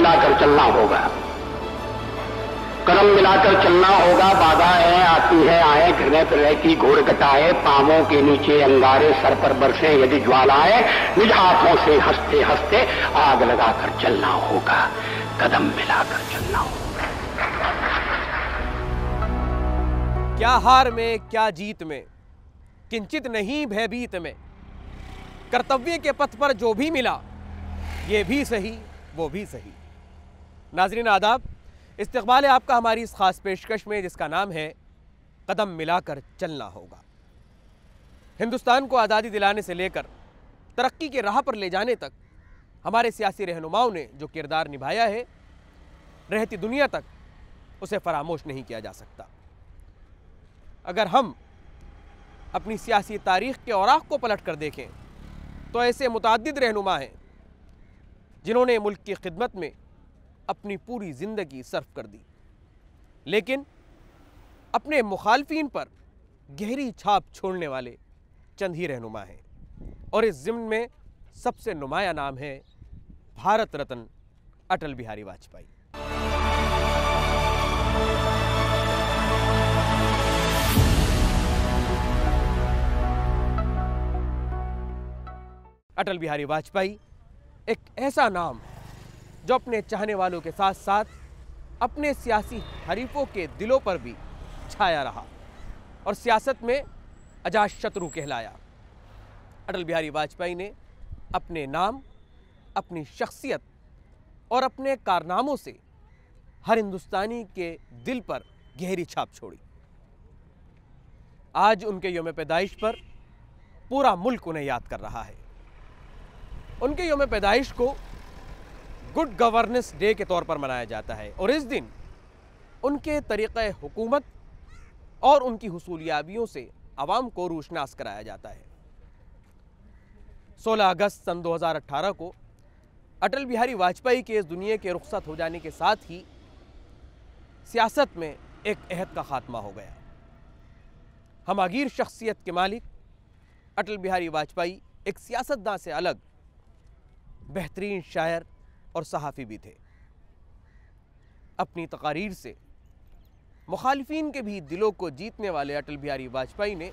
मिलाकर चलना होगा, कदम मिलाकर चलना होगा। बाधाएं आती है आए, घृणय प्रलय की घोर घटाए, पांवों के नीचे अंगारे, सर पर बरसे यदि ज्वालाएं, निज हाथों से हंसते हंसते आग लगाकर चलना होगा, कदम मिलाकर चलना होगा। क्या हार में क्या जीत में, किंचित नहीं भयभीत में, कर्तव्य के पथ पर जो भी मिला, ये भी सही वो भी सही। नाज़रीन आदाब, इस्तक़बाल है आपका हमारी इस खास पेशकश में जिसका नाम है कदम मिलाकर चलना होगा। हिंदुस्तान को आज़ादी दिलाने से लेकर तरक्की के राह पर ले जाने तक हमारे सियासी रहनुमाओं ने जो किरदार निभाया है, रहती दुनिया तक उसे फरामोश नहीं किया जा सकता। अगर हम अपनी सियासी तारीख़ के औराक़ को पलट कर देखें तो ऐसे मुतअद्दिद रहनुमा हैं जिन्होंने मुल्क की खिदमत में अपनी पूरी ज़िंदगी सर्फ कर दी, लेकिन अपने मुखालफीन पर गहरी छाप छोड़ने वाले चंद ही रहनुमा हैं। और इस ज़िम्न में सबसे नुमाया नाम है भारत रत्न अटल बिहारी वाजपेयी। अटल बिहारी वाजपेयी एक ऐसा नाम जो अपने चाहने वालों के साथ साथ अपने सियासी हरीफों के दिलों पर भी छाया रहा और सियासत में अजातशत्रु कहलाया। अटल बिहारी वाजपेयी ने अपने नाम, अपनी शख्सियत और अपने कारनामों से हर हिंदुस्तानी के दिल पर गहरी छाप छोड़ी। आज उनके यौम पैदाइश पर पूरा मुल्क उन्हें याद कर रहा है। उनके यौम पैदाइश को गुड गवर्नेंस डे के तौर पर मनाया जाता है और इस दिन उनके तरीक़े हुकूमत और उनकी हुसूलियाबियों से आवाम को रोशनास कराया जाता है। 16 अगस्त सन 2018 को अटल बिहारी वाजपेयी के इस दुनिया के रुखसत हो जाने के साथ ही सियासत में एक अहद का खात्मा हो गया। हमागीर शख्सियत के मालिक अटल बिहारी वाजपेयी एक सियासतदान से अलग बेहतरीन शायर और सहाफ़ी भी थे। अपनी तकारीर से मुखालिफिन के भी दिलों को जीतने वाले अटल बिहारी वाजपेयी ने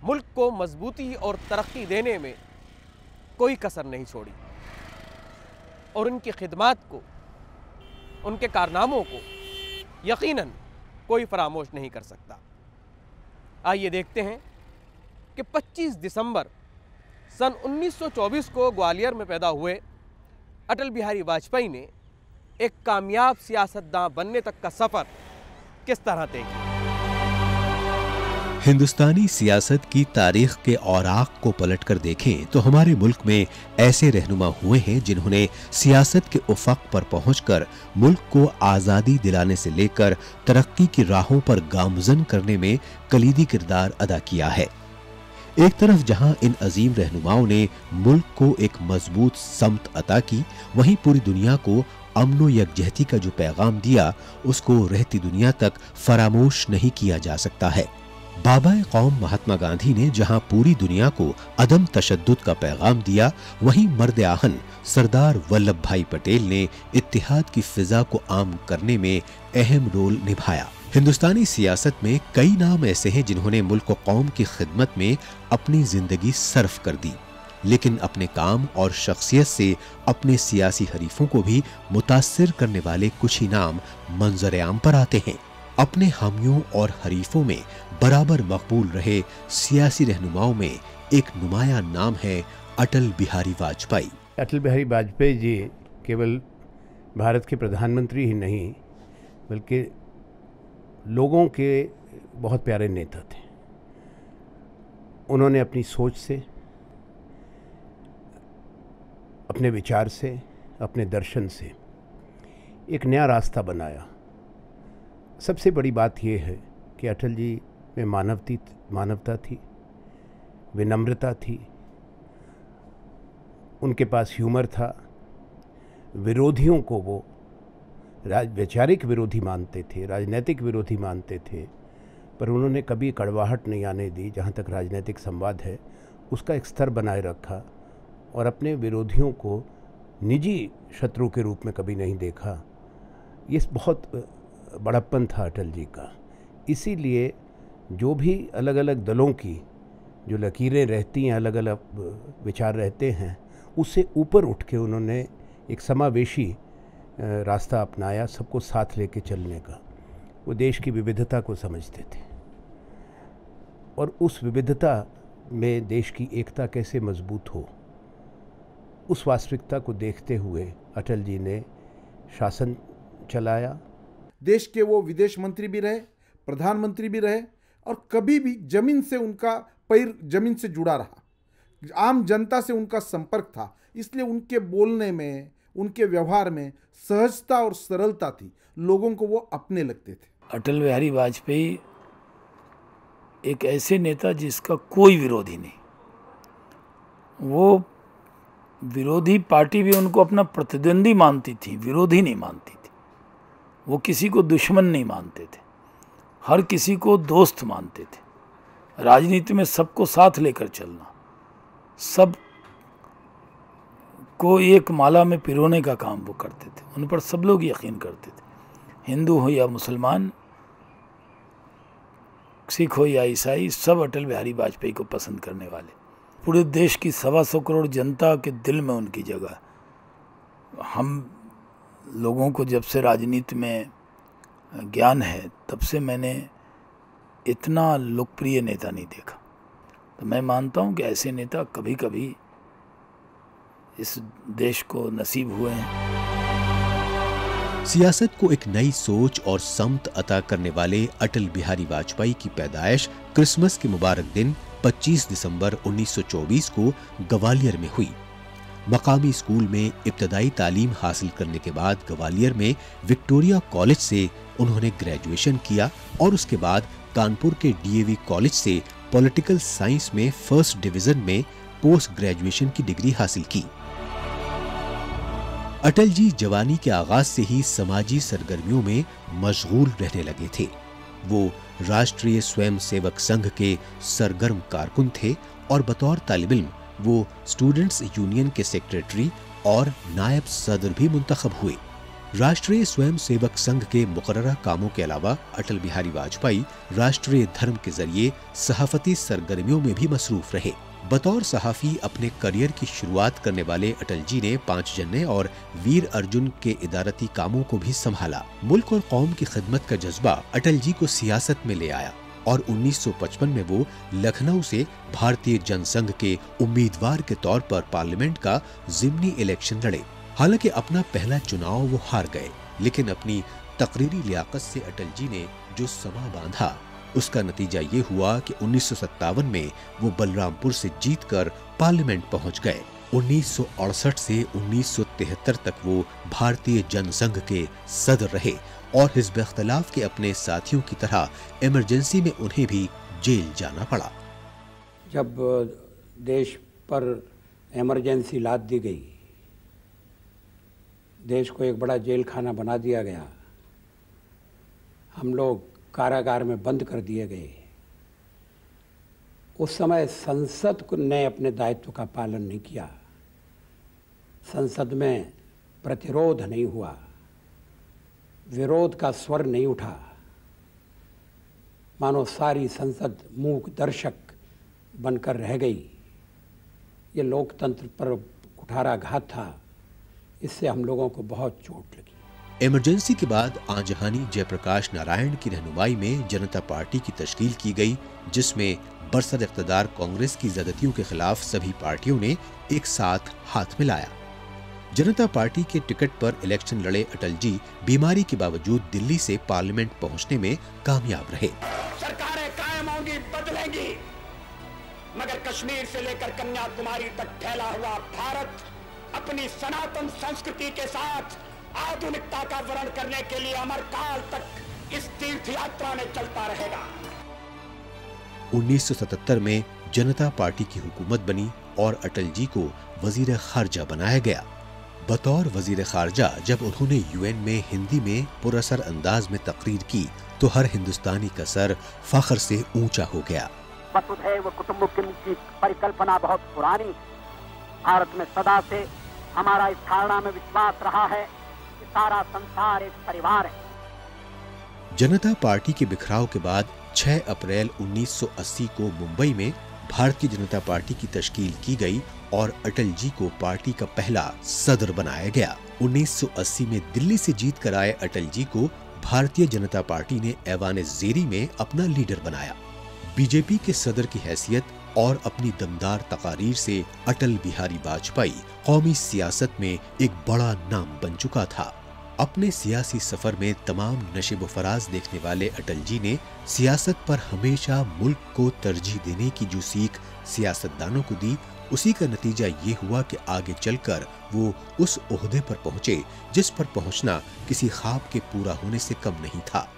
मुल्क को मजबूती और तरक्की देने में कोई कसर नहीं छोड़ी और उनकी खिदमात को, उनके कारनामों को यकीनन कोई फरामोश नहीं कर सकता। आइए देखते हैं कि 25 दिसंबर सन 1924 को ग्वालियर में पैदा हुए अटल बिहारी वाजपेयी ने एक कामयाब सियासतदान बनने तक का सफ़र किस तरह तय किया। हिंदुस्तानी सियासत की तारीख के औराक को पलटकर देखें तो हमारे मुल्क में ऐसे रहनुमा हुए हैं जिन्होंने सियासत के उफ़क़ पर पहुंचकर मुल्क को आज़ादी दिलाने से लेकर तरक्की की राहों पर गामज़न करने में कलीदी किरदार अदा किया है। एक तरफ जहां इन अजीम रहनुमाओं ने मुल्क को एक मजबूत समत अता की, वहीं पूरी दुनिया को अमन व यकजहती का जो पैगाम दिया उसको रहती दुनिया तक फरामोश नहीं किया जा सकता है। बाबाए कौम महात्मा गांधी ने जहां पूरी दुनिया को अदम तशद्दुद का पैगाम दिया, वहीं मर्द आहन सरदार वल्लभ भाई पटेल ने इत्तिहाद की फिजा को आम करने में अहम रोल निभाया। हिंदुस्तानी सियासत में कई नाम ऐसे हैं जिन्होंने मुल्क व कौम की खिदमत में अपनी जिंदगी सर्फ कर दी, लेकिन अपने काम और शख्सियत से अपने सियासी हरीफों को भी मुतासिर करने वाले कुछ ही नाम मंजर आम पर आते हैं। अपने हामियों और हरीफों में बराबर मकबूल रहे सियासी रहनुमाओं में एक नुमाया नाम है अटल बिहारी वाजपेयी। अटल बिहारी वाजपेयी जी केवल भारत के प्रधानमंत्री ही नहीं बल्कि लोगों के बहुत प्यारे नेता थे। उन्होंने अपनी सोच से, अपने विचार से, अपने दर्शन से एक नया रास्ता बनाया। सबसे बड़ी बात यह है कि अटल जी में मानवता थी, विनम्रता थी, उनके पास ह्यूमर था। विरोधियों को वो वैचारिक विरोधी मानते थे, राजनीतिक विरोधी मानते थे, पर उन्होंने कभी कड़वाहट नहीं आने दी। जहाँ तक राजनीतिक संवाद है उसका एक स्तर बनाए रखा और अपने विरोधियों को निजी शत्रु के रूप में कभी नहीं देखा। ये बहुत बड़प्पन था अटल जी का। इसीलिए जो भी अलग अलग दलों की जो लकीरें रहती हैं, अलग अलग विचार रहते हैं, उससे ऊपर उठ के उन्होंने एक समावेशी रास्ता अपनाया, सबको साथ लेके चलने का। वो देश की विविधता को समझते थे और उस विविधता में देश की एकता कैसे मजबूत हो, उस वास्तविकता को देखते हुए अटल जी ने शासन चलाया। देश के वो विदेश मंत्री भी रहे, प्रधानमंत्री भी रहे और कभी भी जमीन से उनका पैर जमीन से जुड़ा रहा, आम जनता से उनका संपर्क था। इसलिए उनके बोलने में, उनके व्यवहार में सहजता और सरलता थी, लोगों को वो अपने लगते थे। अटल बिहारी वाजपेयी एक ऐसे नेता जिसका कोई विरोधी नहीं। वो विरोधी पार्टी भी उनको अपना प्रतिद्वंदी मानती थी, विरोधी नहीं मानती थी। वो किसी को दुश्मन नहीं मानते थे, हर किसी को दोस्त मानते थे। राजनीति में सबको साथ लेकर चलना, सब को एक माला में पिरोने का काम वो करते थे। उन पर सब लोग यकीन करते थे, हिंदू हो या मुसलमान, सिख हो या ईसाई, सब अटल बिहारी वाजपेयी को पसंद करने वाले। पूरे देश की 125 करोड़ जनता के दिल में उनकी जगह। हम लोगों को जब से राजनीति में ज्ञान है, तब से मैंने इतना लोकप्रिय नेता नहीं देखा। तो मैं मानता हूं कि ऐसे नेता कभी कभी इस देश को नसीब हुए हैं। सियासत को एक नई सोच और समत अता करने वाले अटल बिहारी वाजपेयी की पैदाइश क्रिसमस के मुबारक दिन 25 दिसंबर 1924 को ग्वालियर में हुई। मकामी स्कूल में इब्तदाई तालीम हासिल करने के बाद ग्वालियर में विक्टोरिया कॉलेज से उन्होंने ग्रेजुएशन किया और उसके बाद कानपुर के डीएवी कॉलेज से पॉलिटिकल साइंस में फर्स्ट डिवीजन में पोस्ट ग्रेजुएशन की डिग्री हासिल की। अटल जी जवानी के आगाज से ही समाजी सरगर्मियों में मशगूल रहने लगे थे। वो राष्ट्रीय स्वयं सेवक संघ के सरगर्म कारकुन थे और बतौर तालिब इल्म वो स्टूडेंट्स यूनियन के सेक्रेटरी और नायब सदर भी मुंतखब हुए। राष्ट्रीय स्वयं सेवक संघ के मुकर्ररा कामों के अलावा अटल बिहारी वाजपेयी राष्ट्रीय धर्म के जरिए सहाफती सरगर्मियों में भी मसरूफ रहे। बतौर सहाफी अपने करियर की शुरुआत करने वाले अटल जी ने 5 जन्ने और वीर अर्जुन के इदारती कामों को भी संभाला। मुल्क और कौम की खिदमत का जज्बा अटल जी को सियासत में ले आया और 1955 में वो लखनऊ से भारतीय जनसंघ के उम्मीदवार के तौर पर पार्लियामेंट का ज़िमनी इलेक्शन लड़े। हालांकि अपना पहला चुनाव वो हार गए, लेकिन अपनी तकरीरी लियाकत से अटल जी ने जो समा बांधा, उसका नतीजा ये हुआ कि 1957 में वो बलरामपुर से जीतकर पार्लियामेंट पहुंच गए। 1968 से 1973 तक वो भारतीय जनसंघ के सदर रहे और हिज़्ब इख्तिलाफ के अपने साथियों की तरह इमरजेंसी में उन्हें भी जेल जाना पड़ा। जब देश पर इमरजेंसी लाद दी गई, देश को एक बड़ा जेल खाना बना दिया गया, हम लोग कारागार में बंद कर दिए गए, उस समय संसद ने अपने दायित्व का पालन नहीं किया। संसद में प्रतिरोध नहीं हुआ, विरोध का स्वर नहीं उठा, मानो सारी संसद मूक दर्शक बनकर रह गई। ये लोकतंत्र पर कुठाराघात था, इससे हम लोगों को बहुत चोट लगी। इमरजेंसी के बाद आजहानी जयप्रकाश नारायण की रहनुमाई में जनता पार्टी की तश्कील की गई, जिसमें बरसर इक़्तिदार कांग्रेस की ज़्यादतियों के खिलाफ सभी पार्टियों ने एक साथ हाथ मिलाया। जनता पार्टी के टिकट पर इलेक्शन लड़े अटल जी बीमारी के बावजूद दिल्ली से पार्लियामेंट पहुंचने में कामयाब रहे। सरकारें कायम होंगी, बदलेंगी, मगर कश्मीर से लेकर कन्याकुमारी तक फैला हुआ भारत अपनी सनातन संस्कृति के साथ आधुनिकता का वर्ण करने के लिए अमर काल तक इस तीर्थ यात्रा में चलता रहेगा। 1977 में जनता पार्टी की हुकूमत बनी और अटल जी को वजीर खारजा बनाया गया। बतौर वजीर खारजा जब उन्होंने यूएन में हिंदी में पुरअसर अंदाज में तकरीर की तो हर हिंदुस्तानी का सर फख्र से ऊंचा हो गया। वसुधैव कुटुंबकम की परिकल्पना बहुत पुरानी, भारत में सदा से हमारा इस धारणा में विश्वास रहा है कि सारा संसार एक परिवार है। जनता पार्टी के बिखराव के बाद 6 अप्रैल 1980 को मुंबई में भारतीय जनता पार्टी की तश्कील की गई और अटल जी को पार्टी का पहला सदर बनाया गया। 1980 में दिल्ली से जीत कर आए अटल जी को भारतीय जनता पार्टी ने ऐवान-ए-ज़ेरी में अपना लीडर बनाया। बीजेपी के सदर की हैसियत और अपनी दमदार तकारीर से अटल बिहारी वाजपेयी कौमी सियासत में एक बड़ा नाम बन चुका था। अपने सियासी सफर में तमाम नशेब फराज देखने वाले अटल जी ने सियासत पर हमेशा मुल्क को तरजीह देने की जो सीख सियासतदानों को दी, उसी का नतीजा ये हुआ कि आगे चलकर वो उस ओहदे पर पहुंचे जिस पर पहुंचना किसी ख्वाब के पूरा होने से कम नहीं था।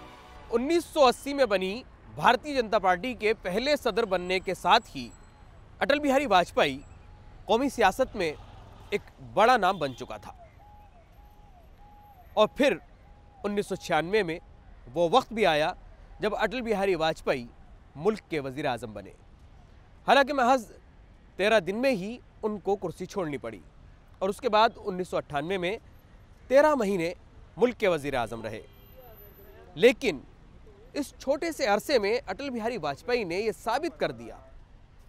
1980 में बनी भारतीय जनता पार्टी के पहले सदर बनने के साथ ही अटल बिहारी वाजपेयी कौमी सियासत में एक बड़ा नाम बन चुका था। और फिर 1996 में वो वक्त भी आया जब अटल बिहारी वाजपेयी मुल्क के वजीर आज़म बने। हालांकि महज 13 दिन में ही उनको कुर्सी छोड़नी पड़ी और उसके बाद 1998 में 13 महीने मुल्क के वजीर आज़म रहे। लेकिन इस छोटे से अरसे में अटल बिहारी वाजपेयी ने यह साबित कर दिया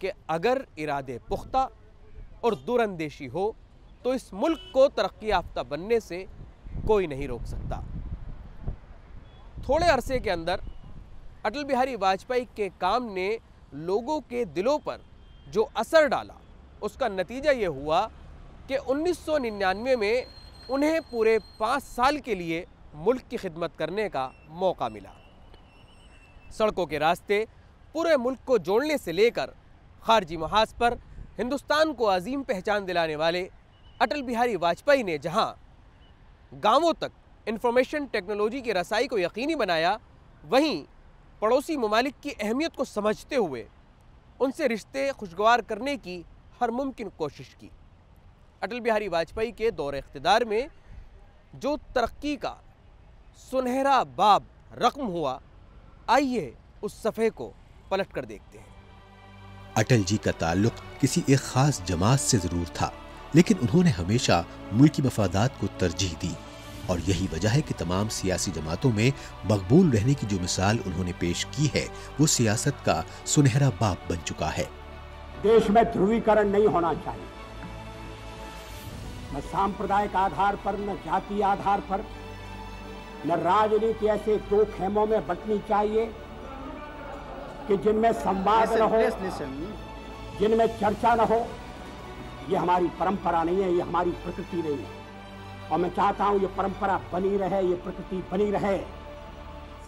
कि अगर इरादे पुख्ता और दूरअंदेशी हो तो इस मुल्क को तरक्की याफ्ता बनने से कोई नहीं रोक सकता। थोड़े अरसे के अंदर अटल बिहारी वाजपेयी के काम ने लोगों के दिलों पर जो असर डाला, उसका नतीजा ये हुआ कि 1999 में उन्हें पूरे 5 साल के लिए मुल्क की खिदमत करने का मौका मिला। सड़कों के रास्ते पूरे मुल्क को जोड़ने से लेकर खारजी महाज पर हिंदुस्तान को अजीम पहचान दिलाने वाले अटल बिहारी वाजपेयी ने जहां गांवों तक इंफॉर्मेशन टेक्नोलॉजी की रसाई को यकीनी बनाया, वहीं पड़ोसी ममालिक की अहमियत को समझते हुए उनसे रिश्ते खुशगवार करने की हर मुमकिन कोशिश की। अटल बिहारी वाजपेयी के दौर इख्तिदार में जो तरक्की का सुनहरा बाब रकम हुआ, आइए उस सफ़े को पलट कर देखते हैं। अटल जी का ताल्लुक किसी एक खास जमात से जरूर था, लेकिन उन्होंने हमेशा मुल्की मफादात को तरजीह दी और यही वजह है कि तमाम सियासी जमातों में मकबूल रहने की जो मिसाल उन्होंने पेश की है, वो सियासत का सुनहरा बाब बन चुका है। देश में ध्रुवीकरण नहीं होना चाहिए, न सांप्रदायिक आधार पर, न जातीय आधार पर, न राजनीति ऐसे 2 खेमों में बंटनी चाहिए कि जिनमें संवाद न हो, जिनमें चर्चा न हो। ये हमारी परंपरा नहीं है, ये हमारी प्रकृति नहीं है और मैं चाहता हूं ये परंपरा बनी रहे, ये प्रकृति बनी रहे।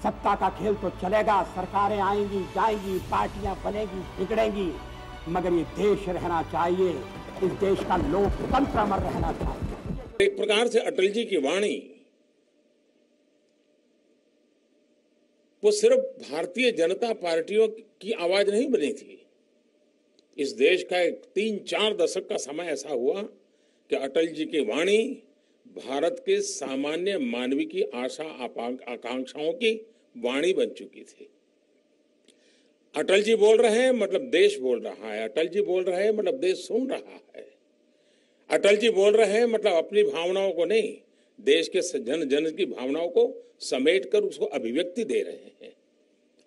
सत्ता का खेल तो चलेगा, सरकारें आएंगी जाएंगी, पार्टियां बनेगी बिगड़ेंगी, मगर ये देश रहना चाहिए, इस देश का लोकतंत्र अमर रहना चाहिए। एक प्रकार से अटल जी की वाणी वो सिर्फ भारतीय जनता पार्टियों की आवाज नहीं बनी थी। इस देश का एक 3-4 दशक का समय ऐसा हुआ कि अटल जी की वाणी भारत के सामान्य मानवी की आशा आकांक्षाओं की वाणी बन चुकी थी। अटल जी बोल रहे हैं मतलब देश बोल रहा है, अटल जी बोल रहे हैं मतलब देश सुन रहा है, अटल जी बोल रहे हैं मतलब अपनी भावनाओं को नहीं, देश के जन जन की भावनाओं को समेट कर उसको अभिव्यक्ति दे रहे हैं।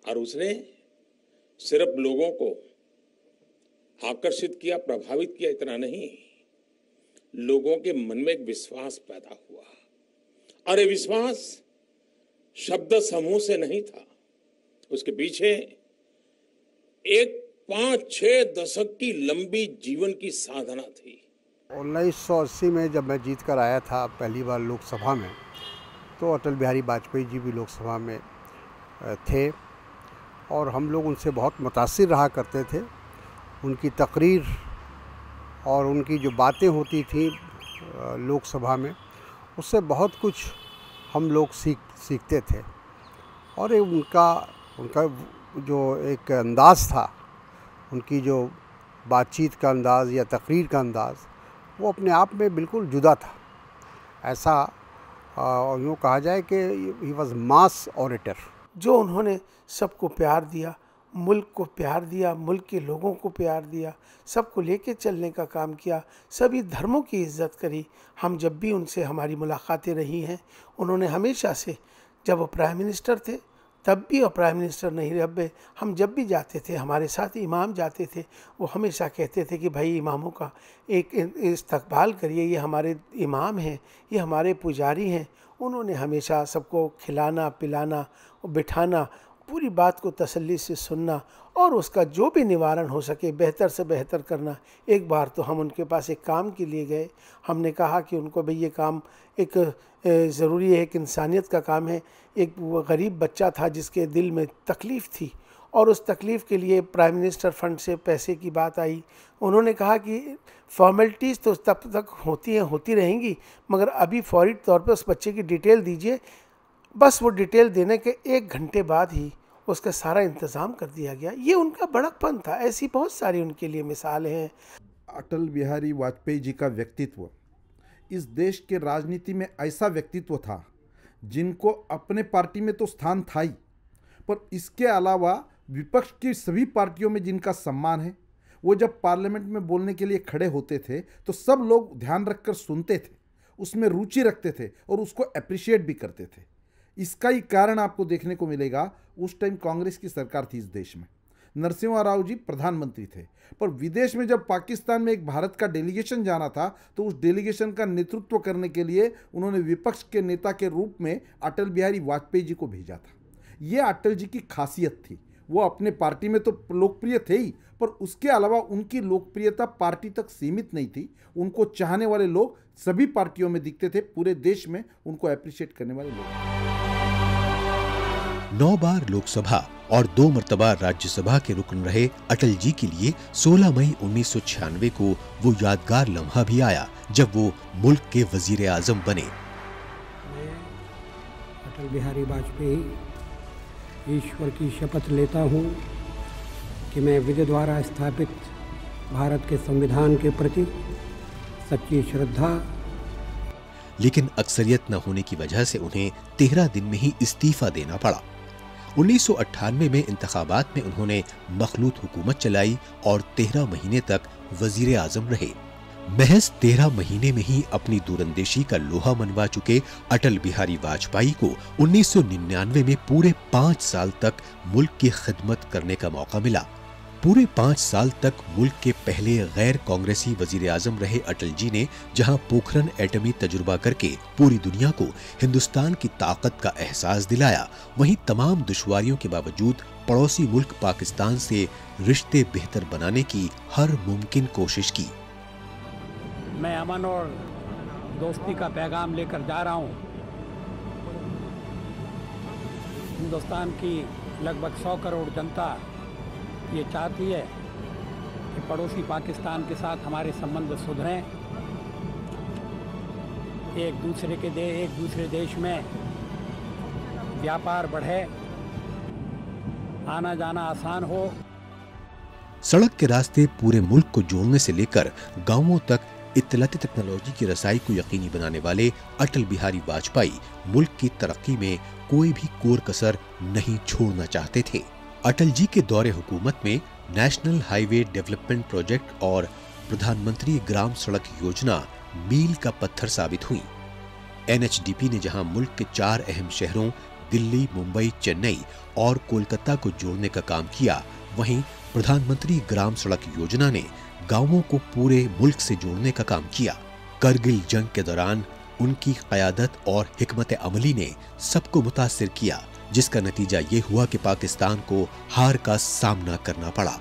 और उसने सिर्फ लोगों को आकर्षित किया, प्रभावित किया, इतना नहीं, लोगों के मन में एक विश्वास पैदा हुआ। और ये विश्वास शब्द समूह से नहीं था, उसके पीछे एक 5-6 दशक की लंबी जीवन की साधना थी। 1980 में जब मैं जीत कर आया था पहली बार लोकसभा में, तो अटल बिहारी वाजपेयी जी भी लोकसभा में थे और हम लोग उनसे बहुत मुतासिर रहा करते थे। उनकी तकरीर और उनकी जो बातें होती थी लोकसभा में, उससे बहुत कुछ हम लोग सीखते थे। और उनका जो एक अंदाज़ था, उनकी जो बातचीत का अंदाज़ या तकरीर का अंदाज़, वो अपने आप में बिल्कुल जुदा था। ऐसा यूँ कहा जाए कि ही वॉज मास ऑरेटर। जो उन्होंने सबको प्यार दिया, मुल्क को प्यार दिया, मुल्क के लोगों को प्यार दिया, सबको लेके चलने का काम किया, सभी धर्मों की इज़्ज़त करी। हम जब भी उनसे हमारी मुलाकातें रही हैं, उन्होंने हमेशा से, जब वो प्राइम मिनिस्टर थे तब भी और प्राइम मिनिस्टर नहीं रहे, हम जब भी जाते थे, हमारे साथ इमाम जाते थे, वो हमेशा कहते थे कि भाई इमामों का एक इस्तकबाल करिए, ये हमारे इमाम हैं, ये हमारे पुजारी हैं। उन्होंने हमेशा सबको खिलाना पिलाना और बिठाना, पूरी बात को तसल्ली से सुनना और उसका जो भी निवारण हो सके बेहतर से बेहतर करना। एक बार तो हम उनके पास एक काम के लिए गए, हमने कहा कि उनको भाई ये काम एक ज़रूरी है, एक इंसानियत का काम है। एक गरीब बच्चा था जिसके दिल में तकलीफ़ थी और उस तकलीफ़ के लिए प्राइम मिनिस्टर फंड से पैसे की बात आई। उन्होंने कहा कि फॉर्मेलिटीज़ तो तब तक होती हैं, होती रहेंगी, मगर अभी फौरी तौर पे उस बच्चे की डिटेल दीजिए। बस वो डिटेल देने के 1 घंटे बाद ही उसका सारा इंतज़ाम कर दिया गया। ये उनका बड़कपन था। ऐसी बहुत सारी उनके लिए मिसालें हैं। अटल बिहारी वाजपेयी जी का व्यक्तित्व इस देश के राजनीति में ऐसा व्यक्तित्व था जिनको अपने पार्टी में तो स्थान था ही, पर इसके अलावा विपक्ष की सभी पार्टियों में जिनका सम्मान है, वो जब पार्लियामेंट में बोलने के लिए खड़े होते थे तो सब लोग ध्यान रखकर सुनते थे, उसमें रुचि रखते थे और उसको अप्रिशिएट भी करते थे। इसका ही कारण आपको देखने को मिलेगा, उस टाइम कांग्रेस की सरकार थी इस देश में, नरसिम्हा राव जी प्रधानमंत्री थे, पर विदेश में जब पाकिस्तान में एक भारत का डेलीगेशन जाना था तो उस डेलीगेशन का नेतृत्व करने के लिए उन्होंने विपक्ष के नेता के रूप में अटल बिहारी वाजपेयी जी को भेजा था। ये अटल जी की खासियत थी। वो अपने पार्टी में तो लोकप्रिय थे ही, पर उसके अलावा उनकी लोकप्रियता पार्टी तक सीमित नहीं थी। उनको चाहने वाले लोग सभी पार्टियों में दिखते थे, पूरे देश में उनको अप्रिशिएट करने वाले लोग। 9 बार लोकसभा और 2 मर्तबा राज्यसभा के रुकन रहे अटल जी के लिए 16 मई 1996 को वो यादगार लम्हा भी आया जब वो मुल्क के वजीर आजम बने। मैं अटल बिहारी वाजपेयी ईश्वर की शपथ लेता हूँ कि मैं विधि द्वारा स्थापित भारत के संविधान के प्रति सच्ची श्रद्धा। लेकिन अक्सरियत न होने की वजह से उन्हें 13 दिन में ही इस्तीफा देना पड़ा। 1998 में इंतखाबात में उन्होंने मखलूत हुकूमत चलाई और 13 महीने तक वजीर आजम रहे। महज 13 महीने में ही अपनी दूरंदेशी का लोहा मनवा चुके अटल बिहारी वाजपेयी को 1999 में पूरे 5 साल तक मुल्क की खिदमत करने का मौका मिला। पूरे 5 साल तक मुल्क के पहले गैर कांग्रेसी वजीर आजम रहे अटल जी ने जहां पोखरन एटमी तजुर्बा करके पूरी दुनिया को हिंदुस्तान की ताकत का एहसास दिलाया, वहीं तमाम दुश्वारियों के बावजूद पड़ोसी मुल्क पाकिस्तान से रिश्ते बेहतर बनाने की हर मुमकिन कोशिश की। मैं अमन और दोस्ती का पैगाम लेकर जा रहा हूँ। हिंदुस्तान की लगभग 100 करोड़ जनता ये चाहती है कि पड़ोसी पाकिस्तान के साथ हमारे संबंध सुधरें, एक दूसरे देश में व्यापार बढ़े, आना जाना आसान हो। सड़क के रास्ते पूरे मुल्क को जोड़ने से लेकर गांवों तक इत्तलाती टेक्नोलॉजी की रसाई को यकीनी बनाने वाले अटल बिहारी वाजपेयी मुल्क की तरक्की में कोई भी कोर कसर नहीं छोड़ना चाहते थे। अटल जी के दौरे हुकूमत में नेशनल हाईवे डेवलपमेंट प्रोजेक्ट और प्रधानमंत्री ग्राम सड़क योजना मील का पत्थर साबित हुई। NHDP ने जहां मुल्क के 4 अहम शहरों दिल्ली, मुंबई, चेन्नई और कोलकाता को जोड़ने का काम किया, वहीं प्रधानमंत्री ग्राम सड़क योजना ने गांवों को पूरे मुल्क से जोड़ने का काम किया। करगिल जंग के दौरान उनकी क़यादत और हिकमत अमली ने सबको मुतासिर किया, जिसका नतीजा ये हुआ कि पाकिस्तान को हार का सामना करना पड़ा।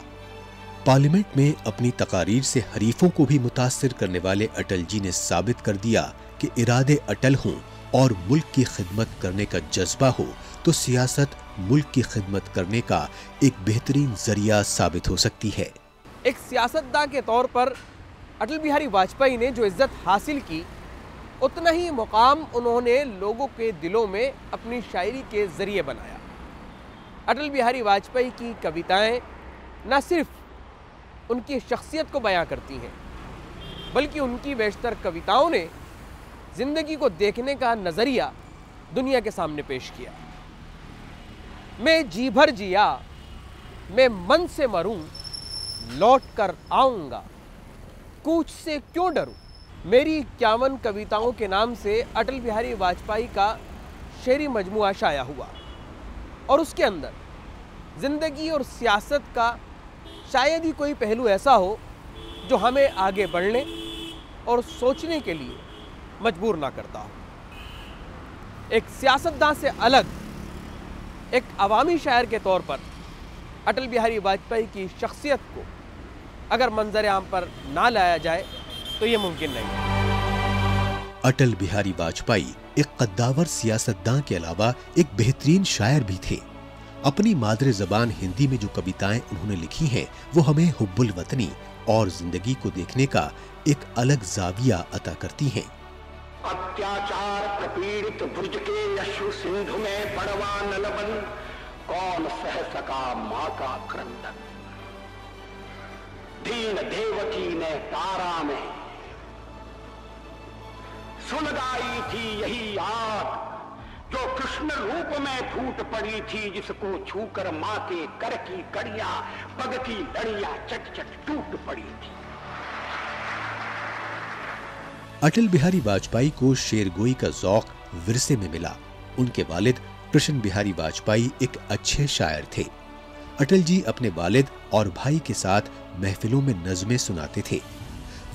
पार्लियामेंट में अपनी तकारीर से हरीफों को भी मुतासिर करने वाले अटल जी ने साबित कर दिया कि इरादे अटल हों और मुल्क की खिदमत करने का जज्बा हो तो सियासत मुल्क की खिदमत करने का एक बेहतरीन जरिया साबित हो सकती है। एक सियासतदान के तौर पर अटल बिहारी वाजपेयी ने जो इज्जत हासिल की, उतना ही मुकाम उन्होंने लोगों के दिलों में अपनी शायरी के जरिए बनाया। अटल बिहारी वाजपेयी की कविताएं न सिर्फ उनकी शख्सियत को बयां करती हैं, बल्कि उनकी बेशतर कविताओं ने जिंदगी को देखने का नजरिया दुनिया के सामने पेश किया। मैं जी भर जिया मैं मन से मरूं, लौट कर आऊंगा, कूच से क्यों डरूं। मेरी 51 कविताओं के नाम से अटल बिहारी वाजपेयी का शेरी मजमुआ शाया हुआ और उसके अंदर जिंदगी और सियासत का शायद ही कोई पहलू ऐसा हो जो हमें आगे बढ़ने और सोचने के लिए मजबूर ना करता हो। एक सियासतदान से अलग एक अवामी शायर के तौर पर अटल बिहारी वाजपेयी की शख्सियत को अगर मंजर आम पर ना लाया जाए तो ये मुमकिन नहीं। अटल बिहारी वाजपेयी एक कद्दावर सियासतदान के अलावा एक बेहतरीन शायर भी थे। अपनी मादरे जबान हिंदी में जो कविताएं उन्होंने लिखी हैं वो हमें हुब्बुल वतनी और जिंदगी को देखने का एक अलग जाविया अता करती हैं। अत्याचार प्रपीड़ित ब्रज के यशु सिंधु में बड़वा नलबन, कौन सह सका माँ का क्रंदन। दीन देवकी ने तारा में सुन गाई थी यही आग, जो कृष्ण रूप में फूट पड़ी थी, जिसको छूकर माँ के कर की कड़ियां पग की लड़ियां चट चट टूट पड़ी थी। अटल बिहारी वाजपेयी को शेरगोई का ज़ौक विरसे में मिला। उनके वालिद कृष्ण बिहारी वाजपेयी एक अच्छे शायर थे। अटल जी अपने वालिद और भाई के साथ महफिलों में नज़में सुनाते थे।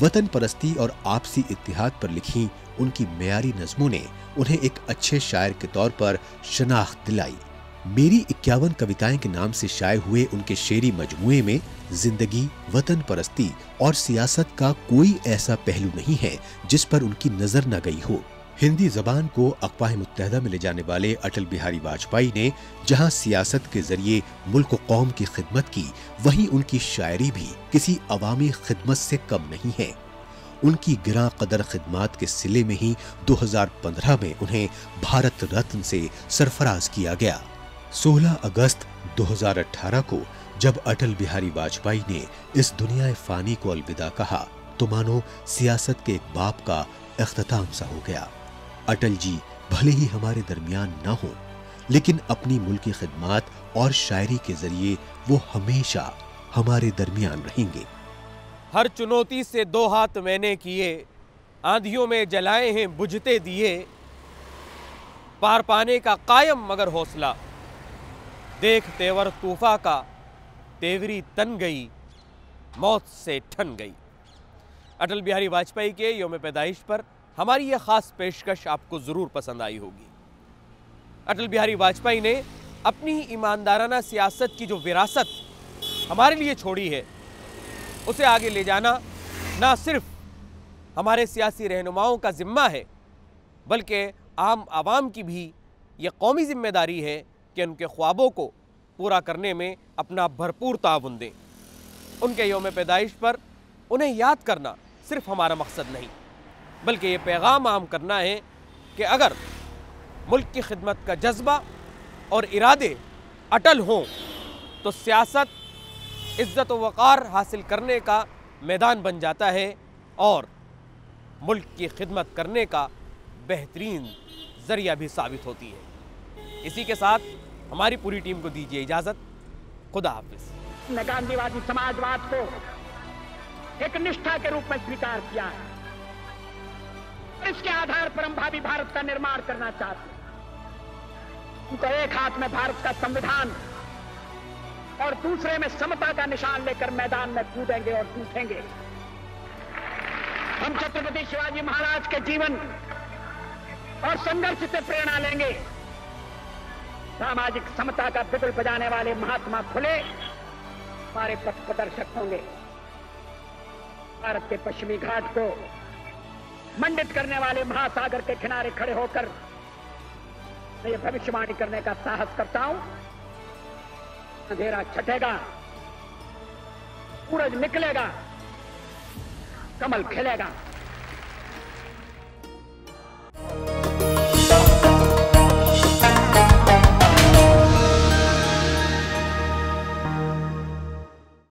वतन परस्ती और आपसी इत्तिहाद पर लिखी उनकी मेयारी नज़मों ने उन्हें एक अच्छे शायर के तौर पर शनाख्त दिलाई। मेरी 51 कविताएं के नाम से शाये हुए उनके शेरी मजमुए में जिंदगी, वतन परस्ती और सियासत का कोई ऐसा पहलू नहीं है जिस पर उनकी नजर न गई हो। हिंदी जबान को अक़वाम मुत्तहिदा में ले जाने वाले अटल बिहारी वाजपेयी ने जहां सियासत के जरिए मुल्क और कौम की खिदमत की, वहीं उनकी शायरी भी किसी अवामी खिदमत से कम नहीं है। उनकी गिरां कदर खिदमात के सिले में ही 2015 में उन्हें भारत रत्न से सरफराज किया गया। 16 अगस्त 2018 को जब अटल बिहारी वाजपेयी ने इस दुनिया फानी को अलविदा कहा तो मानो सियासत के एक बाब का इख्तिताम सा हो गया। अटल जी भले ही हमारे दरमियान न हो, लेकिन अपनी मुल्की खिदमात और शायरी के जरिए वो हमेशा हमारे दरमियान रहेंगे। हर चुनौती से 2 हाथ मैंने किए, आंधियों में जलाए हैं बुझते दिए, पार पाने का कायम मगर हौसला, देख तेवर तूफा का तेवरी तन गई, मौत से ठन गई। अटल बिहारी वाजपेयी के यौम पैदाइश पर हमारी यह खास पेशकश आपको ज़रूर पसंद आई होगी। अटल बिहारी वाजपेयी ने अपनी ईमानदाराना सियासत की जो विरासत हमारे लिए छोड़ी है, उसे आगे ले जाना ना सिर्फ हमारे सियासी रहनुमाओं का जिम्मा है, बल्कि आम आवाम की भी ये कौमी जिम्मेदारी है कि उनके ख्वाबों को पूरा करने में अपना भरपूर ताउन दें। उनके यौम पैदाइश पर उन्हें याद करना सिर्फ हमारा मकसद नहीं, बल्कि ये पैगाम आम करना है कि अगर मुल्क की खिदमत का जज्बा और इरादे अटल हों तो सियासत इज़्ज़त व वक़ार हासिल करने का मैदान बन जाता है और मुल्क की खिदमत करने का बेहतरीन ज़रिया भी साबित होती है। इसी के साथ हमारी पूरी टीम को दीजिए इजाज़त। खुदा हाफिज़। गांधीवादी समाजवाद को एक निष्ठा के रूप में स्वीकार किया है। इसके आधार पर हम भावी भारत का निर्माण करना चाहते हैं। उनको एक हाथ में भारत का संविधान और दूसरे में समता का निशान लेकर मैदान में कूदेंगे और टूटेंगे। हम छत्रपति शिवाजी महाराज के जीवन और संघर्ष से प्रेरणा लेंगे। सामाजिक समता का बिगुल बजाने वाले महात्मा फुले हमारे पथ प्रदर्शक होंगे। भारत के पश्चिमी घाट को मंडित करने वाले महासागर के किनारे खड़े होकर मैं ये भविष्यवाणी करने का साहस करता हूं, अंधेरा छटेगा, सूरज निकलेगा, कमल खिलेगा।